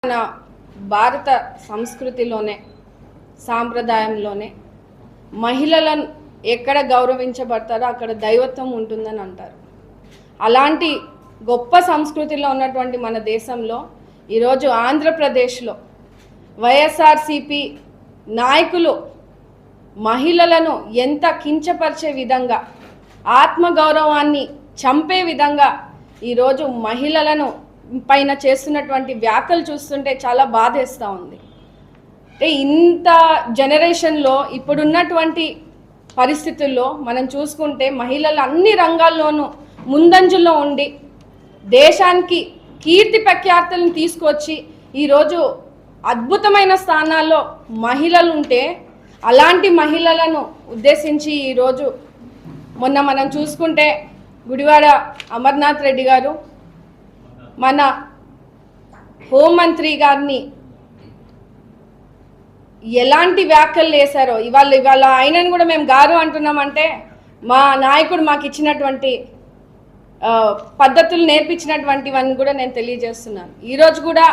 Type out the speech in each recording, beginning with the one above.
మన భారత సంస్కృతిలోనే సాంప్రదాయంలోనే మహిళలను ఎక్కడ గౌరవించబడతారో అక్కడ దైవత్వం ఉంటుందని అంటారు. అలాంటి గొప్ప సంస్కృతిలో ఉన్నటువంటి మన దేశంలో ఈరోజు ఆంధ్రప్రదేశ్లో వైఎస్ఆర్సీపీ నాయకులు మహిళలను ఎంత కించపరిచే విధంగా ఆత్మగౌరవాన్ని చంపే విధంగా ఈరోజు మహిళలను పైన చేస్తున్నటువంటి వ్యాఖ్యలు చూస్తుంటే చాలా బాధేస్తూ ఉంది. అంటే ఇంత జనరేషన్లో ఇప్పుడున్నటువంటి పరిస్థితుల్లో మనం చూసుకుంటే మహిళలు అన్ని రంగాల్లోనూ ముందంజలో ఉండి దేశానికి కీర్తి ప్రఖ్యాతులను తీసుకొచ్చి ఈరోజు అద్భుతమైన స్థానాల్లో మహిళలు ఉంటే అలాంటి మహిళలను ఉద్దేశించి ఈరోజు మొన్న మనం చూసుకుంటే గుడివాడ అమర్నాథ్ రెడ్డి గారు మన హోంమంత్రి గారిని ఎలాంటి వ్యాఖ్యలు చేశారో ఇవాళ ఆయనను కూడా మేము గారు అంటున్నామంటే మా నాయకుడు మాకు ఇచ్చినటువంటి పద్ధతులు నేర్పించినటువంటివన్నీ కూడా నేను తెలియజేస్తున్నాను. ఈరోజు కూడా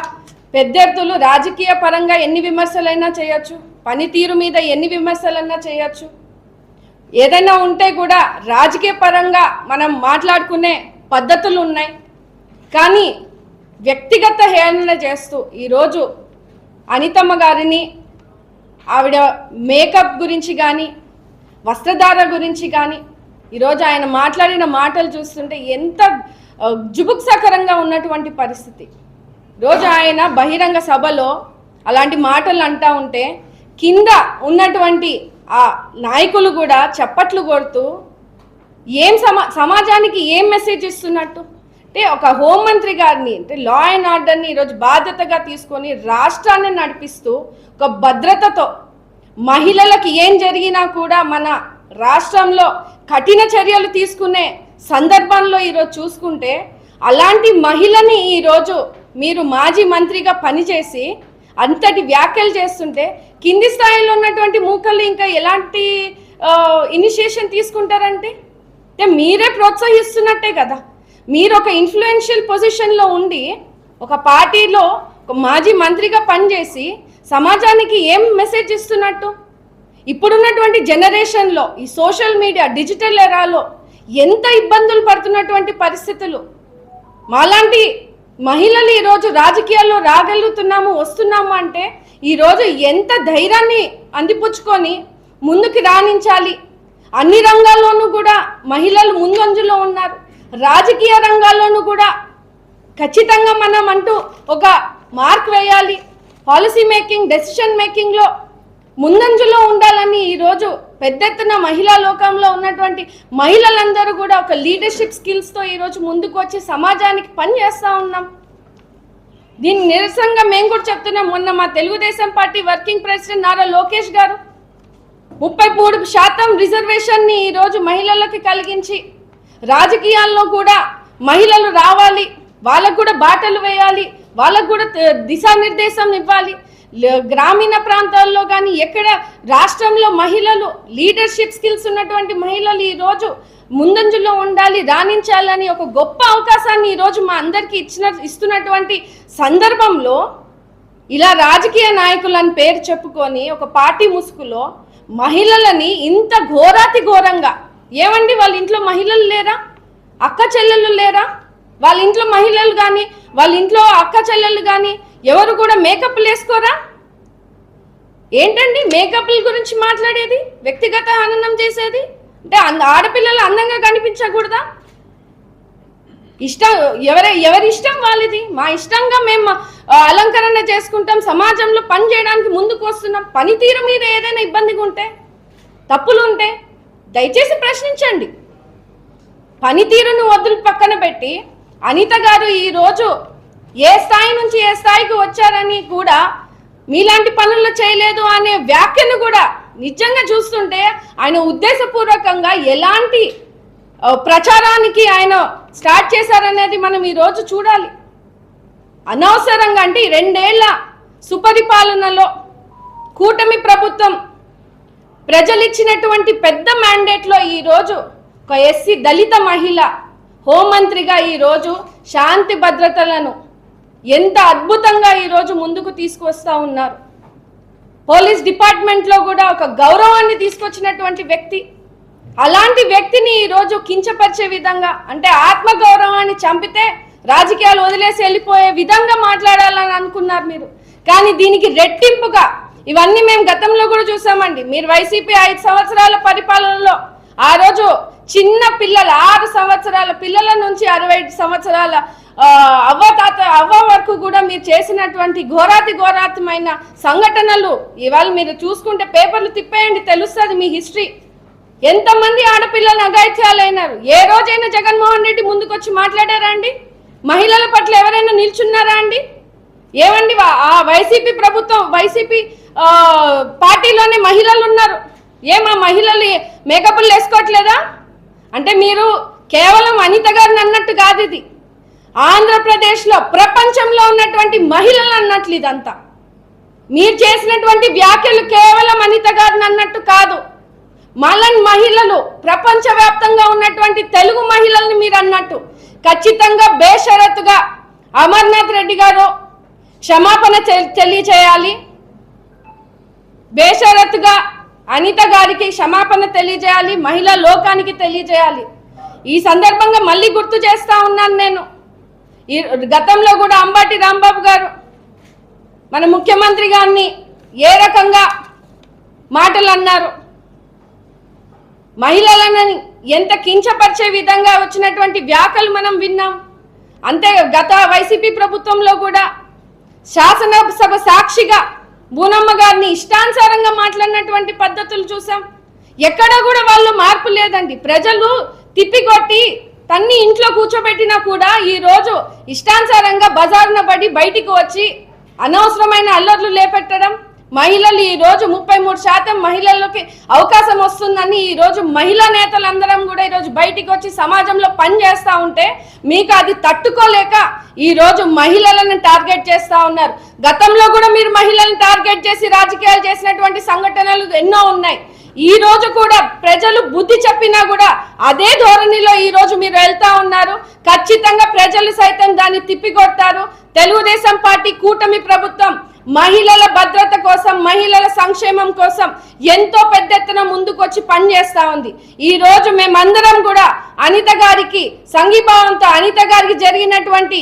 పెద్ద ఎత్తులు రాజకీయ పరంగా ఎన్ని విమర్శలైనా చేయొచ్చు, పనితీరు మీద ఎన్ని విమర్శలైనా చేయొచ్చు, ఏదైనా ఉంటే కూడా రాజకీయ పరంగా మనం మాట్లాడుకునే పద్ధతులు ఉన్నాయి. కానీ వ్యక్తిగత హేళన చేస్తూ ఈరోజు అనితమ్మ గారిని ఆవిడ మేకప్ గురించి కానీ వస్త్రధార గురించి కానీ ఈరోజు ఆయన మాట్లాడిన మాటలు చూస్తుంటే ఎంత జుగుప్సాకరంగా ఉన్నటువంటి పరిస్థితి. రోజు ఆయన బహిరంగ సభలో అలాంటి మాటలు అంటూ ఉంటే కింద ఉన్నటువంటి ఆ నాయకులు కూడా చప్పట్లు కొడుతూ సమాజానికి ఏం మెసేజ్ ఇస్తున్నట్టు అంటే ఒక హోంమంత్రి గారిని అంటే లా అండ్ ఆర్డర్ని ఈరోజు బాధ్యతగా తీసుకొని రాష్ట్రాన్ని నడిపిస్తూ ఒక భద్రతతో మహిళలకు ఏం జరిగినా కూడా మన రాష్ట్రంలో కఠిన చర్యలు తీసుకునే సందర్భంలో ఈరోజు చూసుకుంటే అలాంటి మహిళని ఈరోజు మీరు మాజీ మంత్రిగా పనిచేసి అంతటి వ్యాఖ్యలు చేస్తుంటే కింది స్థాయిలో ఉన్నటువంటి మూకలు ఇంకా ఎలాంటి ఇనిషియేషన్ తీసుకుంటారంటే మీరే ప్రోత్సహిస్తున్నట్టే కదా. మీరు ఒక ఇన్ఫ్లుయెన్షియల్ పొజిషన్లో ఉండి ఒక పార్టీలో ఒక మాజీ మంత్రిగా పనిచేసి సమాజానికి ఏం మెసేజ్ ఇస్తున్నట్టు? ఇప్పుడున్నటువంటి జనరేషన్లో ఈ సోషల్ మీడియా డిజిటల్ ఎరాలో ఎంత ఇబ్బందులు పడుతున్నటువంటి పరిస్థితులు, మాలాంటి మహిళలు ఈరోజు రాజకీయాల్లో రాగలుగుతున్నాము వస్తున్నాము అంటే ఈరోజు ఎంత ధైర్యాన్ని అందిపుచ్చుకొని ముందుకు రాణించాలి. అన్ని రంగాల్లోనూ కూడా మహిళలు ముందంజలో ఉన్నారు. రాజకీయ రంగాల్లోనూ కూడా ఖచ్చితంగా మనం అంటూ ఒక మార్క్ వేయాలి. పాలసీ మేకింగ్ డెసిషన్ మేకింగ్లో ముందంజలో ఉండాలని ఈరోజు పెద్ద ఎత్తున మహిళా లోకంలో ఉన్నటువంటి మహిళలందరూ కూడా ఒక లీడర్షిప్ స్కిల్స్తో ఈరోజు ముందుకు వచ్చి సమాజానికి పనిచేస్తూ ఉన్నాం. దీన్ని నిరసనగా మేము కూడా చెప్తున్నాం. మొన్న మా Telugu Desam party working president Nara Lokesh గారు 33% రిజర్వేషన్ని ఈరోజు మహిళలకు కలిగించి రాజకీయాల్లో కూడా మహిళలు రావాలి, వాళ్ళకు కూడా బాటలు వేయాలి, వాళ్ళకు కూడా దిశానిర్దేశం ఇవ్వాలి. గ్రామీణ ప్రాంతాల్లో కానీ ఎక్కడ రాష్ట్రంలో మహిళలు లీడర్షిప్ స్కిల్స్ ఉన్నటువంటి మహిళలు ఈరోజు ముందంజలో ఉండాలి, రాణించాలని ఒక గొప్ప అవకాశాన్ని ఈరోజు మా అందరికీ ఇస్తున్నటువంటి సందర్భంలో ఇలా రాజకీయ నాయకులని పేరు చెప్పుకొని ఒక పార్టీ ముసుగులో మహిళలని ఇంత ఘోరాతి ఘోరంగా ఏమండి వాళ్ళ ఇంట్లో మహిళలు లేరా, అక్క చెల్లెళ్ళు లేరా? వాళ్ళ ఇంట్లో మహిళలు కానీ వాళ్ళ ఇంట్లో అక్క చెల్లెళ్ళు కానీ ఎవరు కూడా మేకప్లు వేసుకోరా? ఏంటండి మేకప్ల గురించి మాట్లాడేది, వ్యక్తిగత హననం చేసేది? అంటే ఆడపిల్లలు అందంగా కనిపించకూడదా? ఇష్టం ఎవరి ఇష్టం వాళ్ళది. మా ఇష్టంగా మేము అలంకరణ చేసుకుంటాం, సమాజంలో పని చేయడానికి ముందుకు వస్తున్నాం. పనితీరు మీద ఏదైనా ఇబ్బందిగా ఉంటే తప్పులు ఉంటే దయచేసి ప్రశ్నించండి. పనితీరును వదులు పక్కన పెట్టి అనిత గారు ఈరోజు ఏ స్థాయి నుంచి ఏ స్థాయికి వచ్చారని కూడా మీలాంటి పనులు చేయలేదు అనే వ్యాఖ్యను కూడా నిజంగా చూస్తుంటే ఆయన ఉద్దేశపూర్వకంగా ఎలాంటి ప్రచారానికి ఆయన స్టార్ట్ చేశారనేది మనం ఈరోజు చూడాలి. అనవసరంగా అంటే 2 ఏళ్ల సుపరిపాలనలో కూటమి ప్రభుత్వం ప్రజలు ఇచ్చినటువంటి పెద్ద మ్యాండేట్లో ఈరోజు ఒక ఎస్సీ దళిత మహిళ హోంమంత్రిగా ఈరోజు శాంతి భద్రతలను ఎంత అద్భుతంగా ఈరోజు ముందుకు తీసుకొస్తా ఉన్నారు. పోలీస్ డిపార్ట్మెంట్లో కూడా ఒక గౌరవాన్ని తీసుకొచ్చినటువంటి వ్యక్తి, అలాంటి వ్యక్తిని ఈరోజు కించపరిచే విధంగా, అంటే ఆత్మగౌరవాన్ని చంపితే రాజకీయాలు వదిలేసి వెళ్ళిపోయే విధంగా మాట్లాడాలని అనుకున్నారు మీరు. కానీ దీనికి రెట్టింపుగా ఇవన్నీ మేము గతంలో కూడా చూసామండి. మీరు వైసీపీ 5 సంవత్సరాల పరిపాలనలో ఆ రోజు చిన్న పిల్లల 6 సంవత్సరాల పిల్లల నుంచి 65 సంవత్సరాల అవ్వ వరకు కూడా మీరు చేసినటువంటి ఘోరాతిమైన సంఘటనలు ఇవాళ మీరు చూసుకుంటే పేపర్లు తిప్పేయండి, తెలుస్తుంది మీ హిస్టరీ. ఎంతమంది ఆడపిల్లలు అఘాయిత్యాలైనారు. ఏ రోజైనా జగన్మోహన్ రెడ్డి ముందుకొచ్చి మాట్లాడారా అండి? మహిళల పట్ల ఎవరైనా నిల్చున్నారా అండి? ఏమండి ఆ వైసీపీ ప్రభుత్వం, వైసీపీ పార్టీలోనే మహిళలు ఉన్నారు. ఏమా మహిళలు మేకప్లు వేసుకోవట్లేదా? అంటే మీరు కేవలం అనిత గారిని అన్నట్టు కాదు, ఇది ఆంధ్రప్రదేశ్లో ప్రపంచంలో ఉన్నటువంటి మహిళలు అన్నట్లు. ఇదంతా మీరు చేసినటువంటి వ్యాఖ్యలు కేవలం అనిత గారిని అన్నట్టు కాదు, మలన్ మహిళలు ప్రపంచవ్యాప్తంగా ఉన్నటువంటి తెలుగు మహిళల్ని మీరు అన్నట్టు. ఖచ్చితంగా బేషరతుగా అమర్నాథ్ రెడ్డి గారు క్షమాపణ తెలియజేయాలి. బేషరతుగా అనిత గారికి క్షమాపణ తెలియజేయాలి, మహిళా లోకానికి తెలియజేయాలి. ఈ సందర్భంగా మళ్ళీ గుర్తు చేస్తా ఉన్నాను నేను, ఈ గతంలో కూడా అంబటి రాంబాబు గారు మన ముఖ్యమంత్రి గారిని ఏ రకంగా మాటలు అన్నారు, మహిళలను ఎంత కించపరిచే విధంగా వచ్చినటువంటి వ్యాఖ్యలు మనం విన్నాం. అంతే గత వైసీపీ ప్రభుత్వంలో కూడా శాసనసభ సాక్షిగా బూనమ్మ గారిని ఇష్టానుసారంగా మాట్లాడినటువంటి పద్ధతులు చూసాం. ఎక్కడ కూడా వాళ్ళు మార్పు లేదండి. ప్రజలు తిప్పికొట్టి తన్ని ఇంట్లో కూర్చోబెట్టినా కూడా ఈ రోజు ఇష్టానుసారంగా బజారున పడి బయటికి వచ్చి అనవసరమైన అల్లర్లు లేపెట్టడం. మహిళలు ఈ రోజు 33% మహిళలకి అవకాశం వస్తుందని ఈ రోజు మహిళా నేతలందరం కూడా ఈ రోజు బయటికి వచ్చి సమాజంలో పని చేస్తా ఉంటే మీకు అది తట్టుకోలేక ఈ రోజు మహిళలను టార్గెట్ చేస్తా ఉన్నారు. గతంలో కూడా మీరు మహిళలను టార్గెట్ చేసి రాజకీయాలు చేసినటువంటి సంఘటనలు ఎన్నో ఉన్నాయి. ఈ రోజు కూడా ప్రజలు బుద్ధి చెప్పినా కూడా అదే ధోరణిలో ఈ రోజు మీరు వెళ్తా ఉన్నారు. ఖచ్చితంగా ప్రజలు సైతం దాన్ని తిప్పికొడతారు. తెలుగుదేశం పార్టీ కూటమి ప్రభుత్వం మహిళల భద్రత కోసం, మహిళల సంక్షేమం కోసం ఎంతో పెద్ద ఎత్తున ముందుకొచ్చి పనిచేస్తా ఉంది. ఈ రోజు మేమందరం కూడా అనిత గారికి సంఘీభావంతో, అనిత గారికి జరిగినటువంటి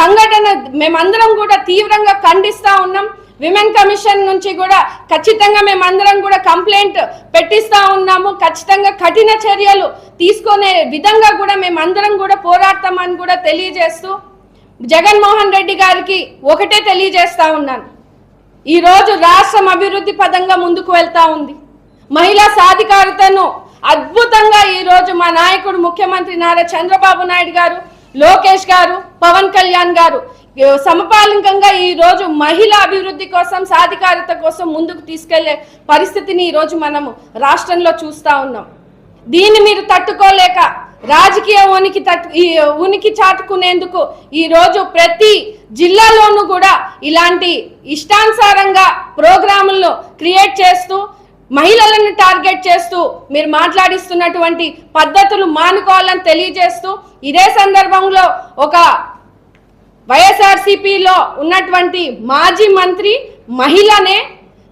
సంఘటన మేమందరం కూడా తీవ్రంగా ఖండిస్తా ఉన్నాం. విమెన్ కమిషన్ నుంచి కూడా ఖచ్చితంగా మేమందరం కూడా కంప్లైంట్ పెట్టిస్తా ఉన్నాము. ఖచ్చితంగా కఠిన చర్యలు తీసుకునే విధంగా కూడా మేమందరం కూడా పోరాడతామని కూడా తెలియజేస్తూ జగన్మోహన్ రెడ్డి గారికి ఒకటే తెలియజేస్తా ఉన్నాను. ఈ రోజు రాష్ట్రం అభివృద్ధి పదంగా ముందుకు వెళ్తా ఉంది. మహిళా సాధికారతను అద్భుతంగా ఈ రోజు మా నాయకుడు ముఖ్యమంత్రి నారా చంద్రబాబు నాయుడు గారు, లోకేష్ గారు, పవన్ కళ్యాణ్ గారు సమపాలికంగా ఈ రోజు మహిళా అభివృద్ధి కోసం, సాధికారత కోసం ముందుకు తీసుకెళ్లే పరిస్థితిని ఈ రోజు మనము రాష్ట్రంలో చూస్తా ఉన్నాం. దీన్ని మీరు తట్టుకోలేక రాజకీయ ఉనికి చాటుకునేందుకు ఈ రోజు ప్రతి జిల్లాలోనూ కూడా ఇలాంటి ఇష్టానుసారంగా ప్రోగ్రాములను క్రియేట్ చేస్తూ మహిళలను టార్గెట్ చేస్తూ మీరు మాట్లాడిస్తున్నటువంటి పద్ధతులు మానుకోవాలని తెలియజేస్తూ, ఇదే సందర్భంలో ఒక వైఎస్ఆర్సీపీలో ఉన్నటువంటి మాజీ మంత్రి మహిళనే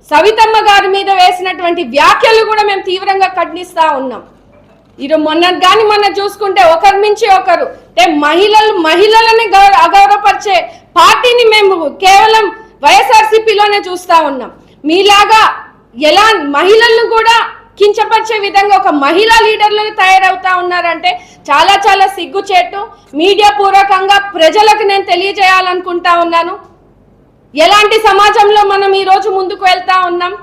సవితమ్మ గారి మీద వేసినటువంటి వ్యాఖ్యలు కూడా మేము తీవ్రంగా ఖండిస్తా ఉన్నాం. మొన్న చూసుకుంటే ఒకరి నుంచి ఒకరు అంటే మహిళలని అగౌరవపరిచే పార్టీని మేము కేవలం వైఎస్ఆర్సీపీలోనే చూస్తా ఉన్నాం. మీలాగా ఎలా మహిళలను కూడా కించపరిచే విధంగా ఒక మహిళా లీడర్లను తయారవుతా ఉన్నారంటే చాలా చాలా సిగ్గుచేటు. మీడియా పూర్వకంగా ప్రజలకు నేను తెలియజేయాలనుకుంటా ఉన్నాను, ఎలాంటి సమాజంలో మనం ఈ రోజు ముందుకు వెళ్తా ఉన్నాం.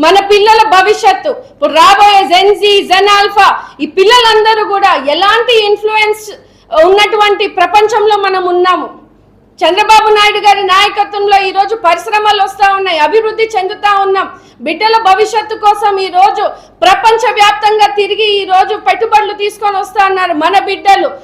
మన పిల్లల భవిష్యత్తు ఇప్పుడు రాబోయే జెన్జీ, జెన్ ఆల్ఫా, ఈ పిల్లలందరూ కూడా ఎలాంటి ఇన్ఫ్లుయెన్స్ ఉన్నటువంటి ప్రపంచంలో మనం ఉన్నాము. చంద్రబాబు నాయుడు గారి నాయకత్వంలో ఈ రోజు పరిశ్రమలు వస్తూ ఉన్నాయి, అభివృద్ధి చెందుతా ఉన్నాం. బిడ్డల భవిష్యత్తు కోసం ఈ రోజు ప్రపంచ వ్యాప్తంగా తిరిగి ఈ రోజు పెట్టుబడులు తీసుకొని వస్తా ఉన్నారు మన బిడ్డలు.